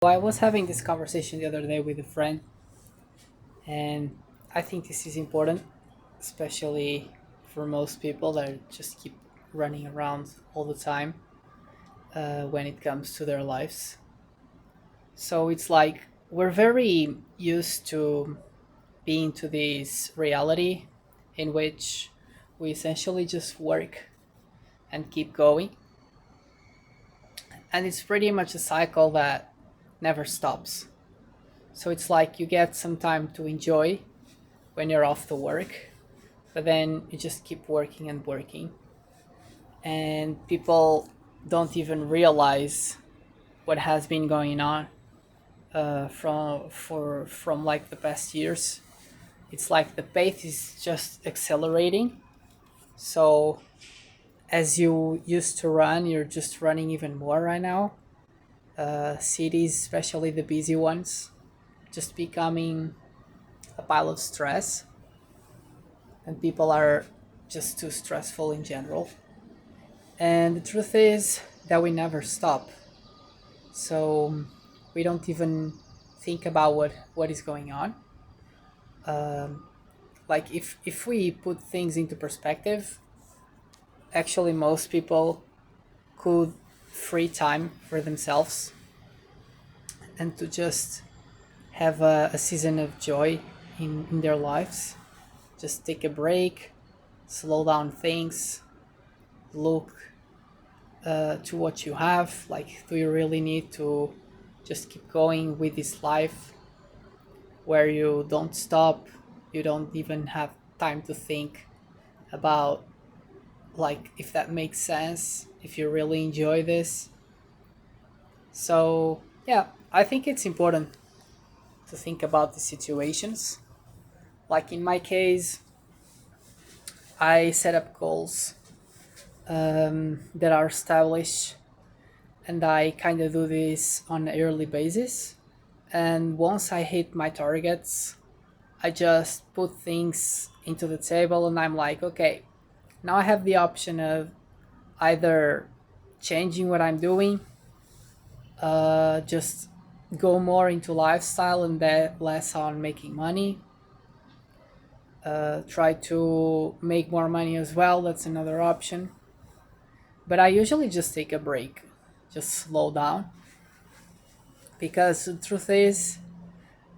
I was having this conversation the other day with a friend, and I think this is important, especially for most people that just keep running around all the time when it comes to their lives. So it's like we're very used to being to this reality in which we essentially just work and keep going, and it's pretty much a cycle that never stops. So it's like you get some time to enjoy when you're off to work, but then you just keep working and working, and people don't even realize what has been going on from like the past years. It's like the pace is just accelerating. So as you used to run, you're just running even more right now. Cities, especially the busy ones, just becoming a pile of stress, and people are just too stressful in general. And the truth is that we never stop. So we don't even think about what is going on. Like if we put things into perspective, actually most people could free time for themselves and to just have a season of joy in their lives. Just take a break, slow down things, look to what you have. Like, do you really need to just keep going with this life where you don't stop, you don't even have time to think about, like, if that makes sense, if you really enjoy this? So yeah, I think it's important to think about the situations. Like in my case, I set up goals that are established, and I kind of do this on a yearly basis. And once I hit my targets, I just put things into the table and I'm like, okay, now I have the option of either changing what I'm doing, just go more into lifestyle and bet less on making money, try to make more money as well. That's another option. But I usually just take a break, just slow down, because the truth is,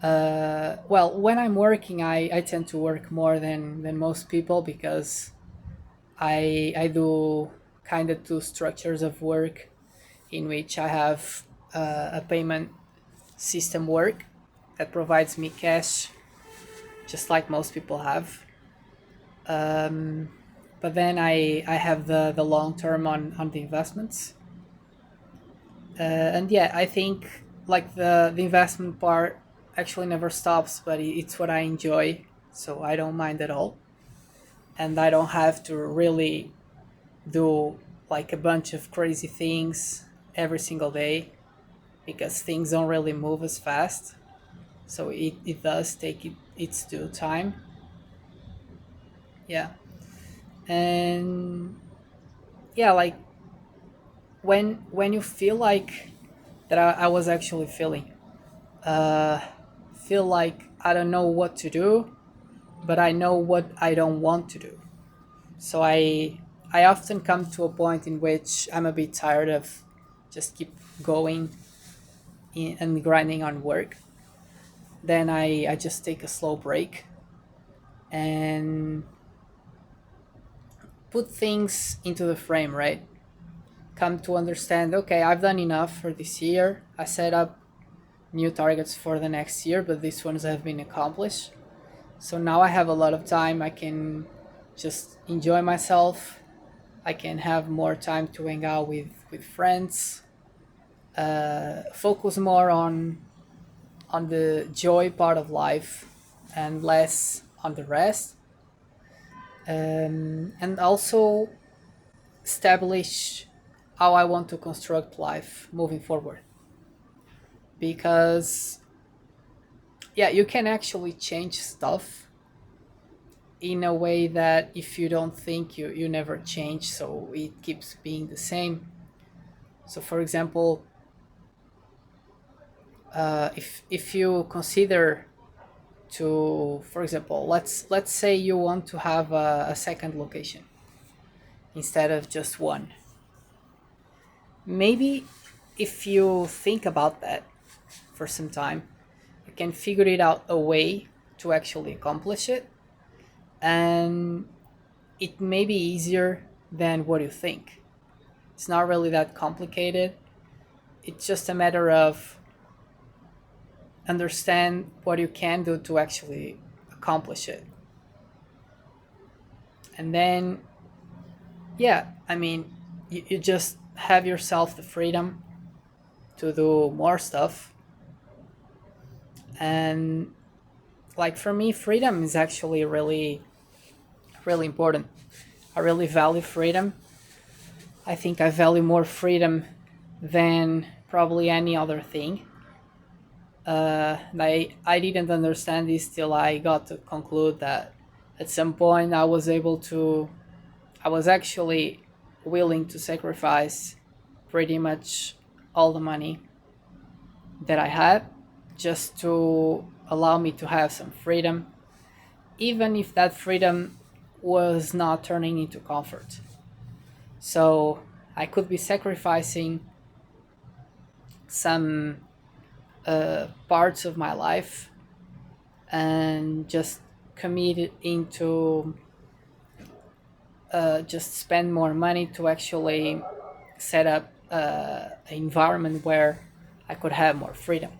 well, when I'm working, I tend to work more than most people because I do kind of two structures of work in which I have a payment system work that provides me cash, just like most people have. But then I have the long term on the investments. And yeah, I think like the investment part actually never stops, but it's what I enjoy, so I don't mind at all. And I don't have to really do like a bunch of crazy things every single day because things don't really move as fast. So it does take its due time. Yeah. And yeah, like when you feel like that I was actually feeling, uh, feel like I don't know what to do, but I know what I don't want to do. So I often come to a point in which I'm a bit tired of just keep going and grinding on work. Then I just take a slow break and put things into the frame, right? Come to understand, okay, I've done enough for this year. I set up new targets for the next year, but these ones have been accomplished. So now I have a lot of time. I can just enjoy myself. I can have more time to hang out with friends. Focus more on the joy part of life and less on the rest. And also establish how I want to construct life moving forward. Because yeah, you can actually change stuff in a way that if you don't think, you never change, so it keeps being the same. So for example, If you consider to, for example, let's say you want to have a second location instead of just one. Maybe if you think about that for some time, you can figure it out a way to actually accomplish it, and it may be easier than what you think. It's not really that complicated. It's just a matter of understand what you can do to actually accomplish it. And then, yeah, I mean, you just have yourself the freedom to do more stuff. And like for me, freedom is actually really, really important. I really value freedom. I think I value more freedom than probably any other thing. I didn't understand this till I got to conclude that at some point I was actually willing to sacrifice pretty much all the money that I had just to allow me to have some freedom, even if that freedom was not turning into comfort. So I could be sacrificing some parts of my life and just commit it into just spend more money to actually set up an environment where I could have more freedom.